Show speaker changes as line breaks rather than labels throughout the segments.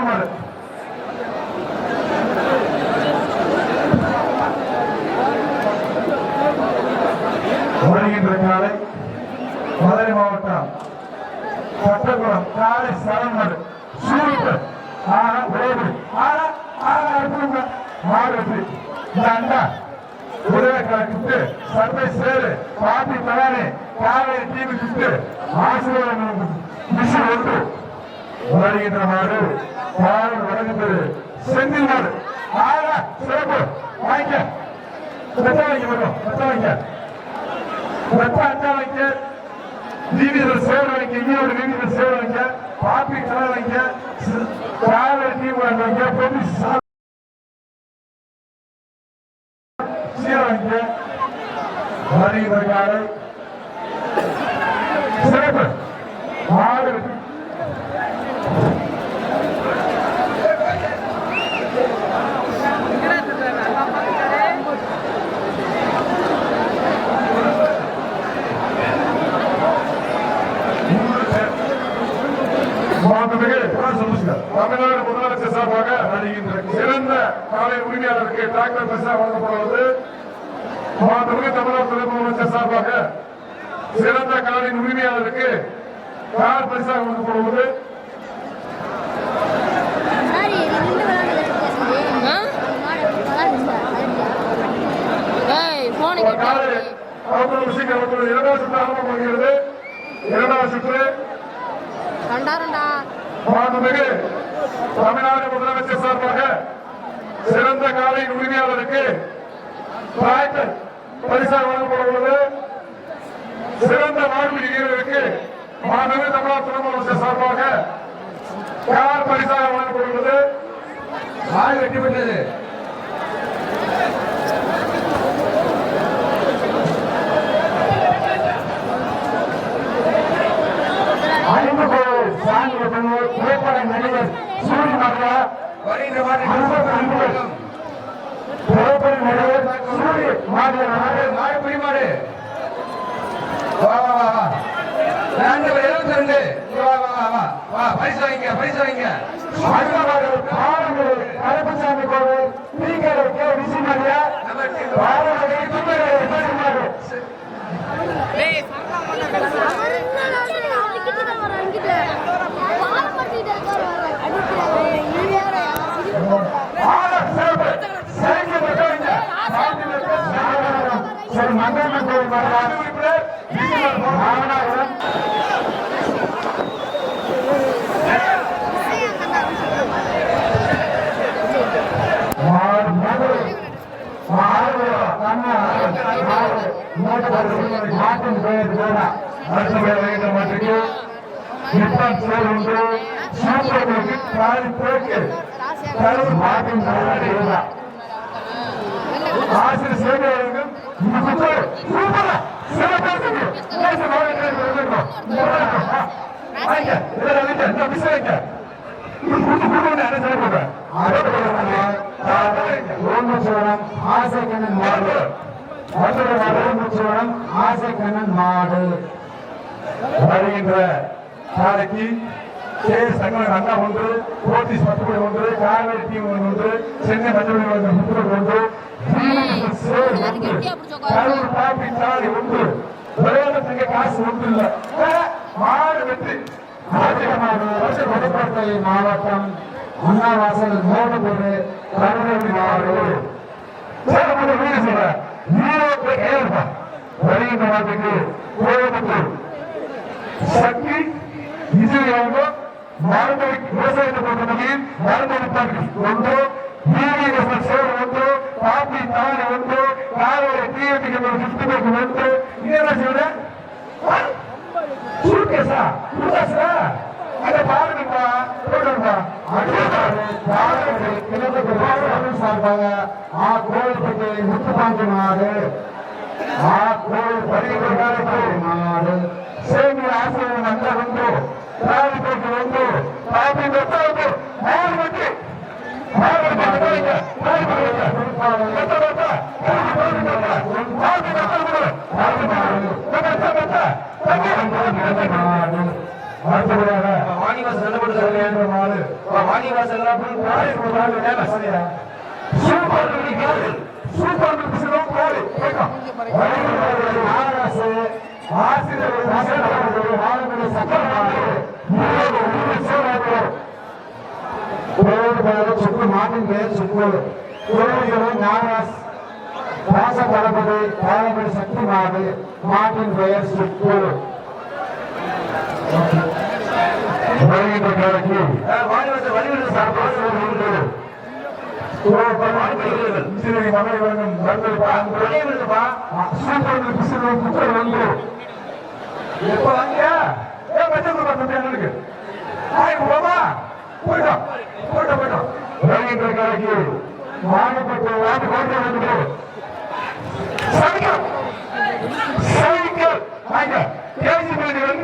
மாடு வருகின்ற காலை மதுரை மாவட்டம் பட்டகுளம் காலை சரண்மடு சூப்பர் மாடு ஒரே கலக்கிட்டு சர்வை சேரு பாப்பி தலானே காலையை தீவு கிட்டு ஆசீர்வாதம் மிஷி ஒன்று வருகின்ற மாடு பால் வழங்குகிறது செந்தில் மாடு சிறப்பு வாங்கிக்க வைக்க நீதிகள் சேர வைக்க இன்னொரு நீதிகள் சேர வைக்க பாப்பி கலை வைக்க காலை தீவு வைக்க பொது வருகின்ற காலை சிறப்பு மாடு தமிழ்நாடு முதலமைச்சர் சார்பாக சிறந்த காலை உரிமையாளருக்கு டிராக்டர் பரிசாக வழங்கப்படுவது தமிழ்நாடு துணை முதலமைச்சர் சார்பாக சிறந்த காலின் உரிமையாளருக்கு கார் பரிசாக வழங்கப்படுவது இரண்டாவது சுற்று ஆரம்பமாகிறது. இரண்டாவது சுற்று தமிழ்நாடு முதலமைச்சர் சார்பாக சிறந்த காலின் உரிமையாளருக்கு டிராக்டர் பரிசாக வழங்கப்படுவது. சிறந்த மாடுபிடி வீரருக்கு தமிழ்நாடு துணை முதலமைச்சர் சார்பாக கார் பரிசாக வழங்கப்படுவது. வெற்றி பெற்றது. புகைப்பட நடிகர் சூரிய புகைப்பட நடிகர் சூரிய மாடு மாடு 72 பரிசு வாங்க கருப்பசாமி கோவில் விசிமரியா மாட்டின் பெயர் அரசு மாட்டுக்கு சூப்பர்களுக்கு மாட்டின் ஆசிரியர் சேவையாளர்கள் ஆசைக்கண்ணன் மாடு ஆசைக்கண்ணன் மாடு வருகின்ற காலைக்கு கே சங்கமன் அண்ணா ஒன்று போத்தீஸ் 10 ஒன்று காவேரி டீம் ஒன்று சென்னை மஞ்சள் 30 ஒன்று கரூர் காப்பி சாலை ஒன்று விளையாட சங்க காசு ஒன்று இல்ல மாடு வெற்றி புதுக்கோட்டை மாவட்டம் அண்ணாவாசல் மோகப்பூர் கருணை மாடு வருகின்ற மாட்டுக்கு கோயம்புத்தூர் சக்தி இது மருத்துவ விவசாயத்தை பொறுத்தவரையில் மருத்துவ ஒன்று சேவை ஒன்று காப்பி தானே ஒன்று காலையில் தீயத்துக்கு ஒன்று என்ன செய்யற அதை பாருங்கப்பா சார்பாக கோயில்பட்டி முத்துப்பாண்டி மாடு கோயில் பரிகாரப்பட்டி மாடு சேமி ஆசிரியர் நல்ல ஒன்று ராணிப்பட்டி ஒன்று காப்பி ஒன்று மாடு வெட்டி வாணிவாச
செல்லாமல்
சூப்பர் சுற்று மாட்டின் பெயர் சுற்று நாராஸ் ராச தளபதி பாலபடி சக்தி மாடு மாட்டின் பெயர் சுற்று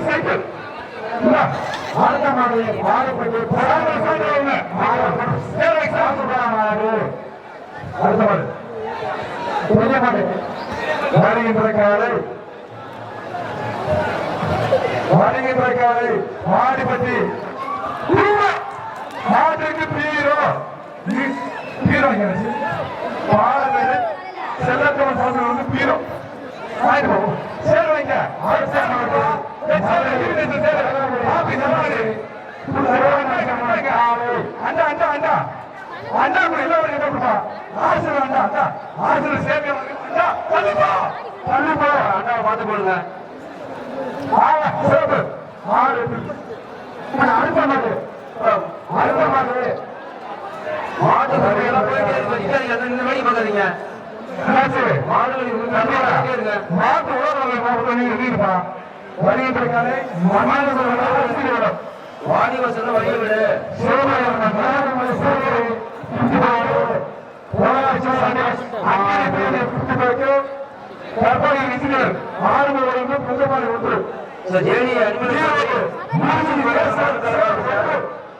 சைக்கிள் அடுத்த மாடு பாடுபட்டு அடுத்த மாடு பெரிய மாடு வருகின்ற காலை மாடுபட்டி மாட்டுக்கு பீரோ பீரோ பாடு செல்லத்தவன் சாமி வந்து பீரோ சேர் வைங்க பார்த்து போடுங்க அடுத்த மாடு மாட்டு வழி பார்க்காதீங்க மாட்டு வாடிவாசல் வழி விடு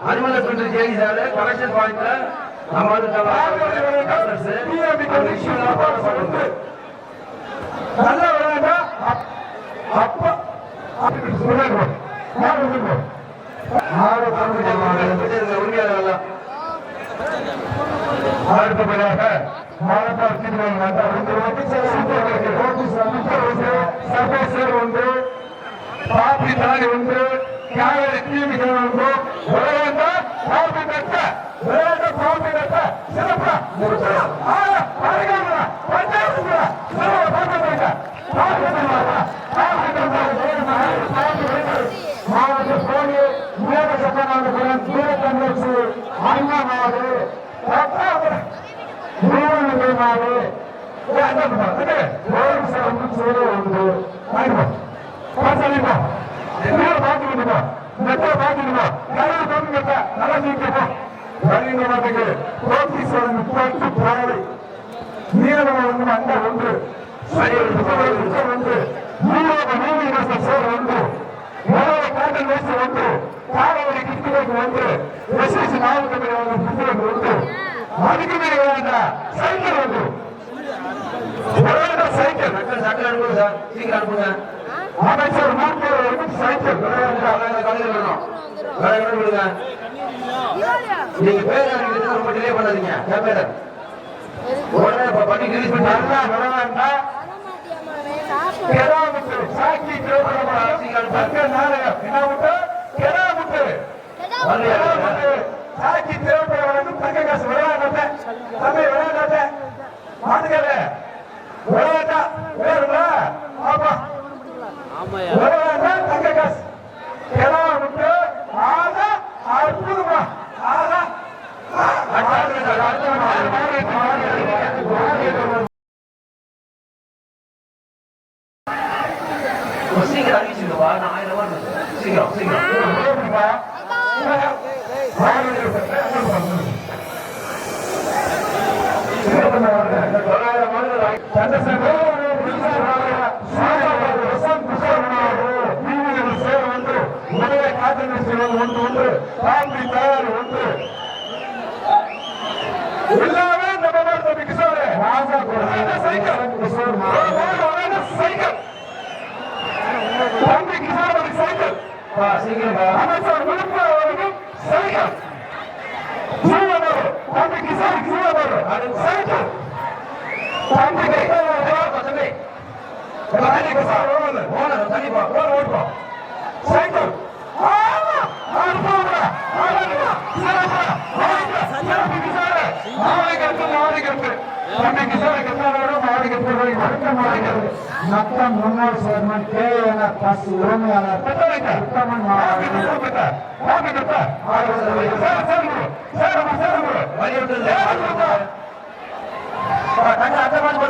அனுமதி ஜேடி சார் கலெக்ஷன் பாயிண்ட்ல நல்லா விளையாண்டா அப்ப உரிமையாளர் அடுத்தபடியாக சர்வேஸ்வர் ஒன்று பாப்பி தாய் ஒன்று காவேரி தீமிகள் ஒன்று விளையாண்ட பாப்பி நட்ட விளையாண்ட பாப்பி நட்ட சிறப்பா மாவட்ட போலி மேல சட்டமன்றத்தின் தீரத்தங்கட்சி அண்ணா மாடு மாடு நீலமரம் அங்க ஒன்று ஒன்று காட்டன் வேஸ்ட் ஒன்று காலவரி கிட்டுக்கு ஒன்று எஸ்எஸ் நாவல் ஒன்று அதுக்கு மேல சைக்கிள் ஒன்று சைக்கிள் சைக்கிள் அனுப்புங்க சார் சீக்கிரம் அனுப்புங்க அமைச்சர் சைக்கிள் நீங்க பேர் ரொம்ப டிலே பண்ணாதீங்க கேமரா உடனே பண்ணி ரிலீஸ் பண்ணி சாக்கி சாக்கி திரைப்படம் தங்க காசு விளையாட்ட தம்பி விளையாட்ட மாட்டுக்கல விளையாட்டா வேறுங்களா ஆமா விளையாட்டா தங்க காசு கிடா விட்டு ஆனா அற்புதமா ஆனா சீக்கிரம் அறிவிச்சுங்கப்பா நான் 1000 ரூபாய் சீக்கிரம் சீக்கிரம் எல்லாமே நம்ம சைக்கிள் தம்பி கிசான் சைக்கிள் சீக்கிரம் அமைச்சர் விழுப்புரம் சைக்கிள்
நத்தம் முன்னாள் சேர்மன் KN பஸ் உரிமையாளர் உத்தமன்
அடுத்த மாட்டு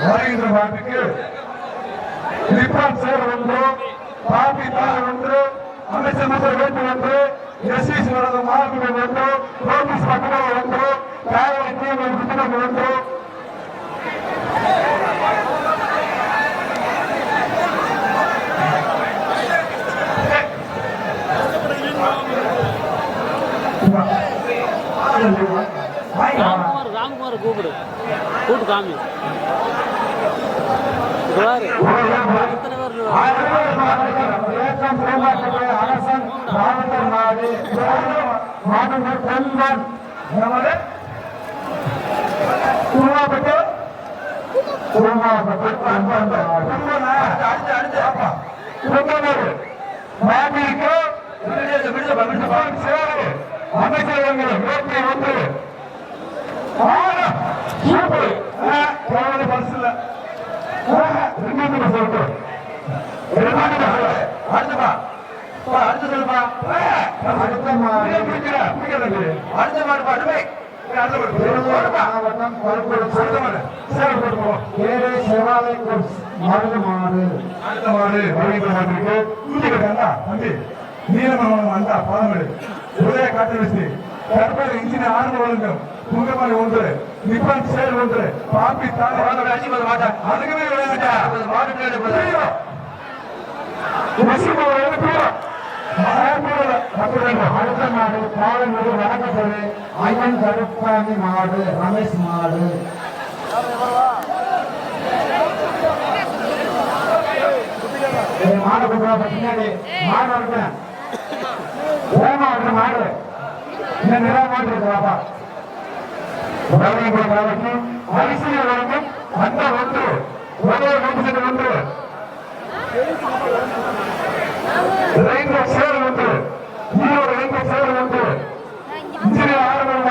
வருகின்ற மாட்டுக்கு நிப்பான் சேர் ஒன்று பாபி தார் ஒன்று அமைச்சர் மசர் வேட்டு ஒன்று எஸ்சி நடந்த மாவட்டம் ஒன்று போலீஸ் பக்கமாக ஒன்று காவல் தீவிர உறுப்பினர் ஒன்று
ராம்குமார் கூப்பிடு கூட்டு காமி
அரசன் நாடு மாணவர் கல்வன் அமைச்சர்கள் பரிசு மாவட்டம் செவாலை மாடு நீலமணம் அந்த பாதமேடு உதய காட்டு வச்சு கற்பனை இன்ஜின் ஆறு ஒழுங்கும் துங்கமணி ஒன்று நிப்பான் சேர் ஒன்று பாப்பி தானே அதுக்குமே அடுத்த மாடு பாலமேடு வடக்கத்தொரு ஐயன் கருப்பாணி மாடு ரமேஷ் மாடு மாடு பின்னாடி மாடு இருக்கேன் மாடு இந்த நிலா மாடு இருக்கிறாப்பா அரிசி வழங்கும் அந்த ஒன்று ஒரே ஒன்று சேர் ஒன்று ஈரோடு சேர் ஒன்று இன்ஜினியர் ஆரம்பம்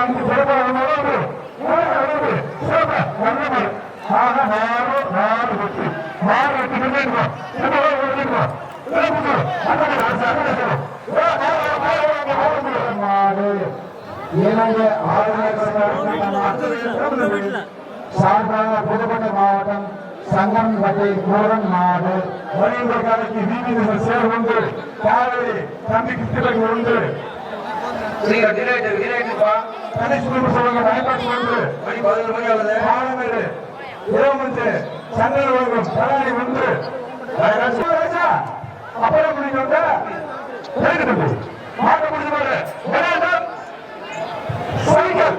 புதுக்கோட்டை மாவட்டம் சங்கம்பட்டி கூரன் மாடு வழிமுறைக்கு வீதிகள் சேர் ஒன்று காவிரி தம்பி கிருஷ்ணகிரி ஒன்று சங்கர் ஒன்று கலாடி ஒன்று அப்புறம் மாட்ட முடிஞ்ச பாரு சைக்கிள்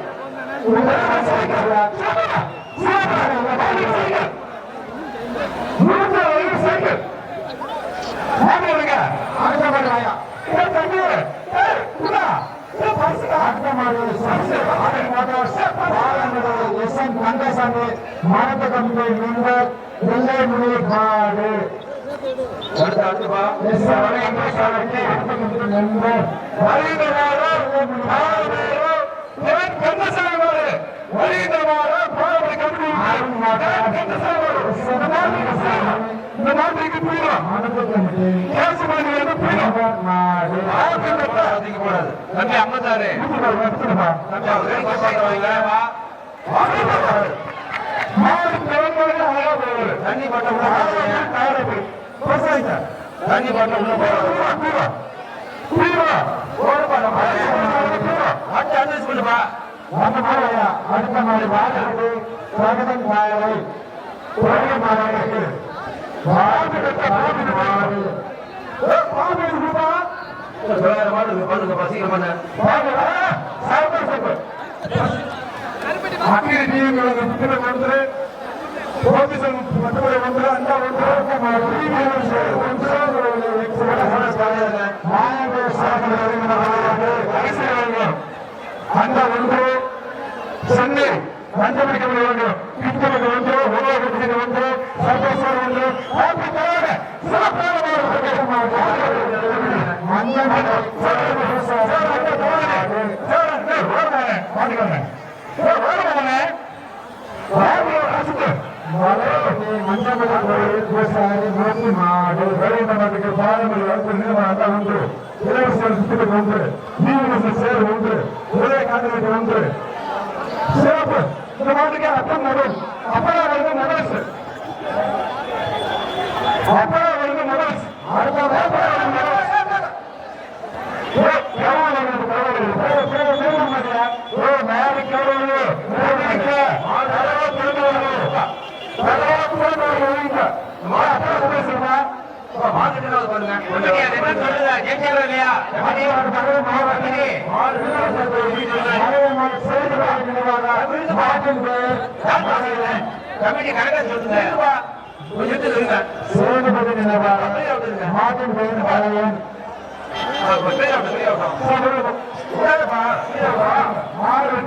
கந்தசாமி மாவட்ட கமிட்டி மெம்பர் வெள்ளைமொழி காடு தண்ணி பட்டம் அடுத்த மாதிரி வாழை பிரகதன் வாழை
போலீசன் மற்றவரை ஒன்று அண்ணா அந்த ஒன்று சென்னை கண்டுபிடிக்க வேண்டும் கிட்டத்தட்ட ஒன்று உலகத்தில் ஒன்று சர்வசர் ஒன்று சிறப்பு இந்த மாட்டுக்கு அத்தம் நடுவு அப்படா வருது நகரசு அப்படா வருது நகரசு
கமிட்டி கணக்கா சொல்லுங்க
மாடு